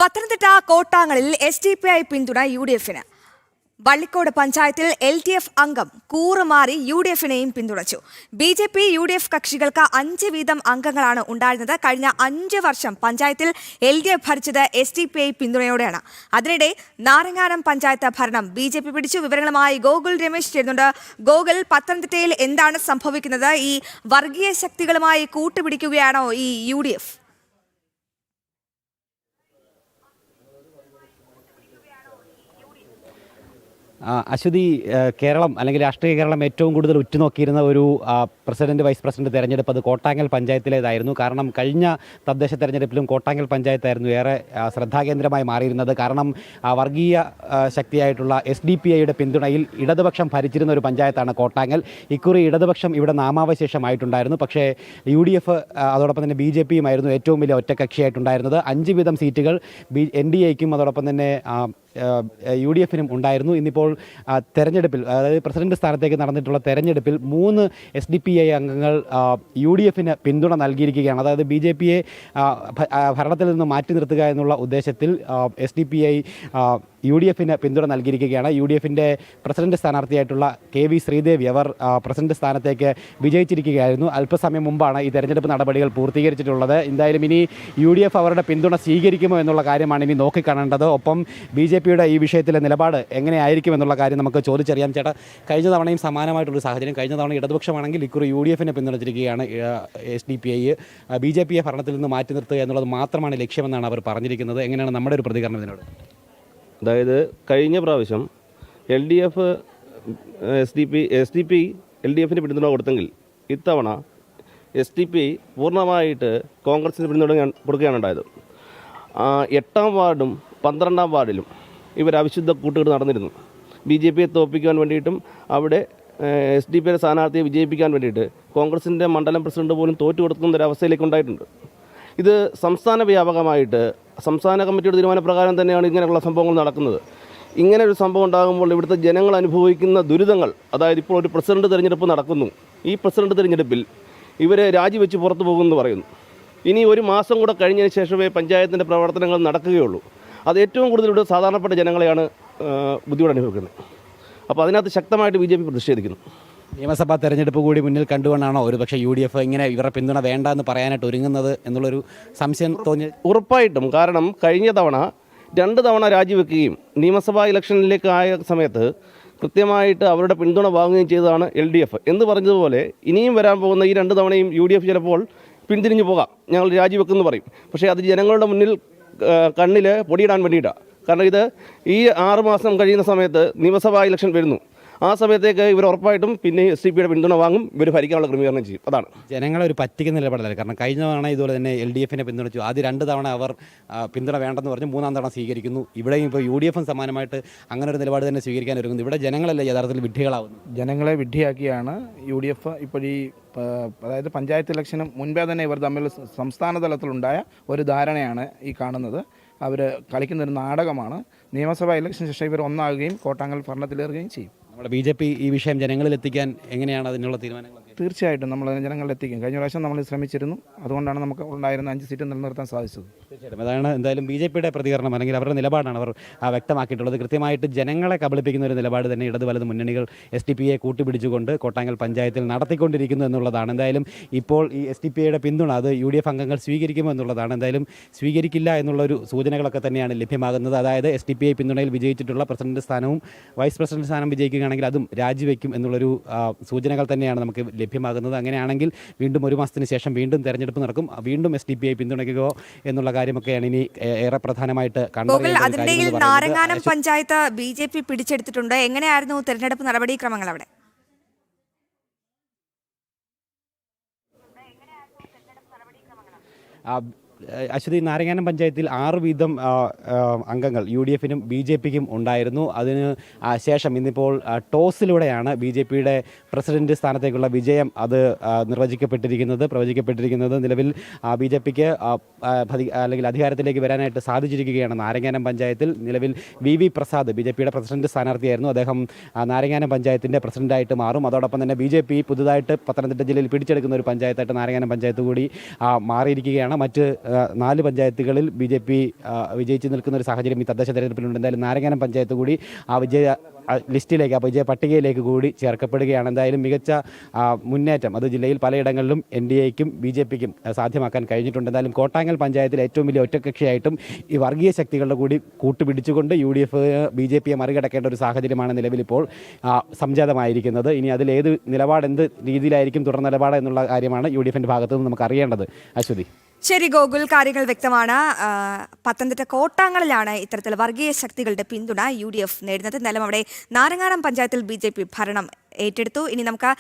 Pathanamthitta കോട്ടാങ്ങളിൽ SDPI പിന്തുണ UDF-ന്. വള്ളിക്കോട് പഞ്ചായത്തിൽ LDF അംഗം കൂറുമാറി UDF-നെയും പിന്തുണച്ചു. BJP UDF കക്ഷികൾക്ക് 5 വീതം അംഗങ്ങളാണ് ഉണ്ടായിരുന്നത്. കഴിഞ്ഞ 5 വർഷം പഞ്ചായത്തിൽ LDF ഭരിച്ചത് SDPI പിന്തുണയോടെയാണ്. അതിനിടെ നാരങ്ങാനം പഞ്ചായത്ത് ഭരണം BJP പിടിച്ചു. വിവരങ്ങളുമായി ഗോകുൽ രമേശ് ചേരുന്നുണ്ട്. ഗോകുൽ, പത്തനംതിട്ടയിൽ എന്താണ് സംഭവിക്കുന്നത്? ഈ വർഗീയ ശക്തികളുമായി കൂട്ടുപിടിക്കുകയാണോ ഈ UDF? അശ്വതി, കേരളം അല്ലെങ്കിൽ രാഷ്ട്രീയ കേരളം ഏറ്റവും കൂടുതൽ ഉറ്റുനോക്കിയിരുന്ന ഒരു പ്രസിഡന്റ് വൈസ് പ്രസിഡന്റ് തെരഞ്ഞെടുപ്പ് അത് കോട്ടാങ്ങൽ പഞ്ചായത്തിലേതായിരുന്നു. കാരണം കഴിഞ്ഞ തദ്ദേശ തെരഞ്ഞെടുപ്പിലും കോട്ടാങ്ങൽ പഞ്ചായത്തായിരുന്നു ഏറെ ശ്രദ്ധാകേന്ദ്രമായി മാറിയിരുന്നത്. കാരണം വർഗീയ ശക്തിയായിട്ടുള്ള SDPIയുടെ പിന്തുണയിൽ ഇടതുപക്ഷം ഭരിച്ചിരുന്ന ഒരു പഞ്ചായത്താണ് കോട്ടാങ്ങൽ. ഇക്കുറി ഇടതുപക്ഷം ഇവിടെ നാമാവശേഷമായിട്ടുണ്ടായിരുന്നു. പക്ഷേ UDF അതോടൊപ്പം തന്നെ BJPയുമായിരുന്നു ഏറ്റവും വലിയ ഒറ്റക്കക്ഷിയായിട്ടുണ്ടായിരുന്നത്. 5 വീതം സീറ്റുകൾ NDAയ്ക്കും അതോടൊപ്പം തന്നെ UDF-നും ഉണ്ടായിരുന്നു. ഇന്നിപ്പോൾ തെരഞ്ഞെടുപ്പിൽ, അതായത് പ്രസിഡന്റ് സ്ഥാനത്തേക്ക് നടന്നിട്ടുള്ള തെരഞ്ഞെടുപ്പിൽ 3 SDPI അംഗങ്ങൾ UDF-ന് പിന്തുണ നൽകിയിരിക്കുകയാണ്. അതായത് BJPയെ ഭരണത്തിൽ നിന്ന് മാറ്റി നിർത്തുക എന്നുള്ള ഉദ്ദേശത്തിൽ SDPI UDF-ന് പിന്തുണ നൽകിയിരിക്കുകയാണ്. UDF-ന്റെ പ്രസിഡന്റ് സ്ഥാനാർത്ഥിയായിട്ടുള്ള KV ശ്രീദേവി അവർ പ്രസിഡന്റ് സ്ഥാനത്തേക്ക് വിജയിച്ചിരിക്കുകയായിരുന്നു. അല്പസമയം മുമ്പാണ് ഈ തെരഞ്ഞെടുപ്പ് നടപടികൾ പൂർത്തീകരിച്ചിട്ടുള്ളത്. എന്തായാലും ഇനി UDF അവരുടെ പിന്തുണ സ്വീകരിക്കുമോ എന്നുള്ള കാര്യമാണ് ഇനി നോക്കിക്കാണേണ്ടത്. ഒപ്പം BJPയുടെ ഈ വിഷയത്തിലെ നിലപാട് എങ്ങനെയായിരിക്കും എന്നുള്ള കാര്യം നമുക്ക് ചോദിച്ചറിയാം. ചേട്ടാ, കഴിഞ്ഞ തവണയും സമാനമായിട്ടുള്ളൊരു സാഹചര്യം. കഴിഞ്ഞ തവണ ഇടതുപക്ഷമാണെങ്കിൽ ഇക്കുറി UDF-നെ പിന്തുണച്ചിരിക്കുകയാണ് SDPI. BJPയെ ഭരണത്തിൽ നിന്ന് മാറ്റി നിർത്തുക എന്നുള്ളത് മാത്രമാണ് ലക്ഷ്യമെന്നാണ് അവർ പറഞ്ഞിരിക്കുന്നത്. എങ്ങനെയാണ് നമ്മുടെ ഒരു പ്രതികരണം ഇതിനോട്? അതായത് കഴിഞ്ഞ പ്രാവശ്യം LDF SDP LDF-ന് പിന്തുണ കൊടുത്തെങ്കിൽ ഇത്തവണ SDPI പൂർണ്ണമായിട്ട് കോൺഗ്രസിന് പിന്തുണ കൊടുക്കുകയാണ് ഉണ്ടായത്. 8-ാം വാർഡും 12-ാം വാർഡിലും ഇവർ അവിശുദ്ധ കൂട്ടുകെട്ട് നടന്നിരുന്നു. BJPയെ തോൽപ്പിക്കാൻ വേണ്ടിയിട്ടും അവിടെ SDPയുടെ സ്ഥാനാർത്ഥിയെ വിജയിപ്പിക്കാൻ വേണ്ടിയിട്ട് കോൺഗ്രസിൻ്റെ മണ്ഡലം പ്രസിഡന്റ് പോലും തോറ്റു കൊടുക്കുന്ന ഒരു അവസ്ഥയിലേക്ക് ഉണ്ടായിട്ടുണ്ട്. ഇത് സംസ്ഥാന വ്യാപകമായിട്ട് സംസ്ഥാന കമ്മിറ്റിയുടെ തീരുമാനപ്രകാരം തന്നെയാണ് ഇങ്ങനെയുള്ള സംഭവങ്ങൾ നടക്കുന്നത്. ഇങ്ങനെ ഒരു സംഭവം ഉണ്ടാകുമ്പോൾ ഇവിടുത്തെ ജനങ്ങൾ അനുഭവിക്കുന്ന ദുരിതങ്ങൾ, അതായത് ഇപ്പോൾ ഒരു പ്രസിഡന്റ് തിരഞ്ഞെടുപ്പ് നടക്കുന്നു. ഈ പ്രസിഡന്റ് തിരഞ്ഞെടുപ്പിൽ ഇവരെ രാജിവെച്ച് പുറത്തു പോകുമെന്ന് പറയുന്നു. ഇനി 1 മാസം കൂടെ കഴിഞ്ഞതിന് ശേഷമേ പഞ്ചായത്തിൻ്റെ പ്രവർത്തനങ്ങൾ നടക്കുകയുള്ളൂ. അത് ഏറ്റവും കൂടുതൽ ഇവിടെ സാധാരണപ്പെട്ട ജനങ്ങളെയാണ് ബുദ്ധിമുട്ട് അനുഭവിക്കുന്നത്. അപ്പോൾ അതിനകത്ത് ശക്തമായിട്ട് BJP പ്രതിഷേധിക്കുന്നു. നിയമസഭാ തെരഞ്ഞെടുപ്പ് കൂടി മുന്നിൽ കണ്ടുകൊണ്ടാണോ ഒരുപക്ഷെ UDF ഇങ്ങനെ ഇവരുടെ പിന്തുണ വേണ്ട എന്ന് പറയാനായിട്ട് ഒരുങ്ങുന്നത് എന്നുള്ളൊരു സംശയം തോന്നി? ഉറപ്പായിട്ടും. കാരണം കഴിഞ്ഞ തവണ 2 തവണ രാജിവെക്കുകയും നിയമസഭാ ഇലക്ഷനിലേക്ക് ആയ സമയത്ത് കൃത്യമായിട്ട് അവരുടെ പിന്തുണ വാങ്ങുകയും ചെയ്തതാണ് LDF. എന്ന് പറഞ്ഞതുപോലെ ഇനിയും വരാൻ പോകുന്ന ഈ 2 തവണയും UDF ചിലപ്പോൾ പിന്തിരിഞ്ഞു പോകാം, ഞങ്ങൾ രാജിവെക്കുമെന്ന് പറയും. പക്ഷേ അത് ജനങ്ങളുടെ മുന്നിൽ കണ്ണിൽ പൊടിയിടാൻ വേണ്ടിയിട്ടാണ്. കാരണം ഇത് ഈ 6 മാസം കഴിയുന്ന സമയത്ത് നിയമസഭാ ഇലക്ഷൻ വരുന്നു. ആ സമയത്തേക്ക് ഇവർ ഉറപ്പായിട്ടും പിന്നെ SDPയുടെ പിന്തുണ വാങ്ങും, ഇവർ ഭരിക്കാനുള്ള ക്രമീകരണം ചെയ്യും. അതാണ് ജനങ്ങളെ ഒരു പറ്റിക്കുന്ന നിലപാടല്ല. കാരണം കഴിഞ്ഞ തവണ ഇതുപോലെ തന്നെ LDF-നെ പിന്തുണച്ചു. ആദ്യം 2 തവണ അവർ പിന്തുണ വേണ്ടെന്ന് പറഞ്ഞ് 3-ാം തവണ സ്വീകരിക്കുന്നു. ഇവിടെയും ഇപ്പോൾ UDF-ഉം സമാനമായിട്ട് അങ്ങനെ ഒരു നിലപാട് തന്നെ സ്വീകരിക്കാൻ ഒരുങ്ങുന്നു. ഇവിടെ ജനങ്ങളല്ല യഥാർത്ഥത്തിൽ വിഡ്ഢികളാവുന്നു. ജനങ്ങളെ വിഡ്ഢിയാക്കിയാണ് UDF ഇപ്പോൾ ഈ അതായത് പഞ്ചായത്ത് ഇലക്ഷന് മുൻപേ തന്നെ ഇവർ തമ്മിൽ സംസ്ഥാന തലത്തിലുണ്ടായ ഒരു ധാരണയാണ് ഈ കാണുന്നത്. അവർ കളിക്കുന്നൊരു നാടകമാണ്. നിയമസഭാ ഇലക്ഷന് ശേഷം ഇവർ ഒന്നാകുകയും കോട്ടാങ്ങൽ ഭരണത്തിലേറുകയും ചെയ്യും. നമ്മുടെ BJP ഈ വിഷയം ജനങ്ങളിൽ എത്തിക്കാൻ എങ്ങനെയാണ് അതിനുള്ള തീരുമാനങ്ങളൊക്കെ? തീർച്ചയായിട്ടും നമ്മൾ ജനങ്ങളിൽ എത്തിക്കും. കഴിഞ്ഞ പ്രാവശ്യം നമ്മൾ ശ്രമിച്ചിരുന്നു. അതുകൊണ്ടാണ് നമുക്ക് ഉണ്ടായിരുന്ന 5 സീറ്റ് നിലനിർത്താൻ സാധിച്ചത്. തീർച്ചയായിട്ടും അതാണ് എന്തായാലും BJPയുടെ പ്രതികരണം, അല്ലെങ്കിൽ അവരുടെ നിലപാടാണ് അവർ വ്യക്തമാക്കിയിട്ടുള്ളത്. കൃത്യമായിട്ട് ജനങ്ങളെ കബളിപ്പിക്കുന്ന ഒരു നിലപാട് തന്നെ ഇടത് വലത് മുന്നണികൾ SDPയെ കൂട്ടുപിടിച്ചുകൊണ്ട് കോട്ടാങ്ങൽ പഞ്ചായത്തിൽ നടത്തിക്കൊണ്ടിരിക്കുന്നു എന്നുള്ളതാണ്. എന്തായാലും ഇപ്പോൾ ഈ SDPയുടെ പിന്തുണ അത് UDF അംഗങ്ങൾ സ്വീകരിക്കുമോ എന്നുള്ളതാണ്. എന്തായാലും സ്വീകരിക്കില്ല എന്നുള്ളൊരു സൂചനകളൊക്കെ തന്നെയാണ് ലഭ്യമാകുന്നത്. അതായത് SDPI പിന്തുണയിൽ വിജയിച്ചിട്ടുള്ള പ്രസിഡന്റ് സ്ഥാനവും വൈസ് പ്രസിഡന്റ് സ്ഥാനം വിജയിക്കുകയാണെങ്കിൽ അതും രാജിവെക്കും എന്നുള്ളൊരു സൂചനകൾ തന്നെയാണ് നമുക്ക് ലഭ്യമാകുന്നത്. അങ്ങനെയാണെങ്കിൽ വീണ്ടും 1 മാസത്തിന് ശേഷം വീണ്ടും തെരഞ്ഞെടുപ്പ് നടക്കും. വീണ്ടും SDPI പിന്തുണയ്ക്കുകയോ എന്നുള്ള കാര്യമൊക്കെയാണ് ഇനി ഏറെ പ്രധാനമായിട്ട് കണ്ടത്. അതിനിടയിൽ നാരങ്ങാനം പഞ്ചായത്ത് BJP പിടിച്ചെടുത്തിട്ടുണ്ട്. എങ്ങനെയായിരുന്നു തെരഞ്ഞെടുപ്പ് നടപടിക്രമങ്ങൾ അവിടെ? അശ്വതി, നാരങ്ങാനം പഞ്ചായത്തിൽ 6 വീതം അംഗങ്ങൾ UDF-നും BJPക്കും ഉണ്ടായിരുന്നു. അതിന് ശേഷം ഇന്നിപ്പോൾ ടോസിലൂടെയാണ് BJPയുടെ പ്രസിഡന്റ് സ്ഥാനത്തേക്കുള്ള വിജയം അത് പ്രവചിക്കപ്പെട്ടിരിക്കുന്നത്. നിലവിൽ BJPക്ക് അല്ലെങ്കിൽ അധികാരത്തിലേക്ക് വരാനായിട്ട് സാധിച്ചിരിക്കുകയാണ്. നാരങ്ങാനം പഞ്ചായത്തിൽ നിലവിൽ VV പ്രസാദ് BJPയുടെ പ്രസിഡന്റ് സ്ഥാനാർത്ഥിയായിരുന്നു. അദ്ദേഹം നാരങ്ങാനം പഞ്ചായത്തിൻ്റെ പ്രസിഡന്റായിട്ട് മാറും. അതോടൊപ്പം തന്നെ BJP പുതുതായിട്ട് പത്തനംതിട്ട ജില്ലയിൽ പിടിച്ചെടുക്കുന്ന ഒരു പഞ്ചായത്തായിട്ട് നാരങ്ങാനം പഞ്ചായത്ത് കൂടി മാറിയിരിക്കുകയാണ്. മറ്റ് 4 പഞ്ചായത്തുകളിൽ BJP വിജയിച്ച് നിൽക്കുന്ന ഒരു സാഹചര്യം ഈ തദ്ദേശ തെരഞ്ഞെടുപ്പിലുണ്ട്. എന്തായാലും നാരങ്ങാനം പഞ്ചായത്ത് കൂടി ആ ലിസ്റ്റിലേക്ക്, ആ വിജയ പട്ടികയിലേക്ക് കൂടി ചേർക്കപ്പെടുകയാണ്. എന്തായാലും മികച്ച മുന്നേറ്റം അത് ജില്ലയിൽ പലയിടങ്ങളിലും NDAയ്ക്കും BJPക്കും സാധ്യമാക്കാൻ കഴിഞ്ഞിട്ടുണ്ട്. എന്തായാലും കോട്ടാങ്ങൽ പഞ്ചായത്തിൽ ഏറ്റവും വലിയ ഒറ്റക്കക്ഷിയായിട്ടും ഈ വർഗീയ ശക്തികളുടെ കൂടി കൂട്ടുപിടിച്ചുകൊണ്ട് UDF BJPയെ മറികടക്കേണ്ട ഒരു സാഹചര്യമാണ് നിലവിലിപ്പോൾ സംജാതമായിരിക്കുന്നത്. ഇനി അതിൽ ഏത് നിലപാട്, എന്ത് രീതിയിലായിരിക്കും തുടർ നിലപാട് എന്നുള്ള കാര്യമാണ് UDFിൻ്റെ ഭാഗത്തു നിന്ന് നമുക്ക് അറിയേണ്ടത്. അശ്വതി. ശരി ഗോകുൽ, കാര്യങ്ങൾ വ്യക്തമാണ്. പത്തനംതിട്ട കോട്ടാങ്ങലിലാണ് ഇത്തരത്തിൽ വർഗീയ ശക്തികളുടെ പിന്തുണ UDF നേടുന്നത്. എന്നാലും അവിടെ നാരങ്ങാനം പഞ്ചായത്തിൽ BJP ഭരണം ഏറ്റെടുത്തു. ഇനി നമുക്ക്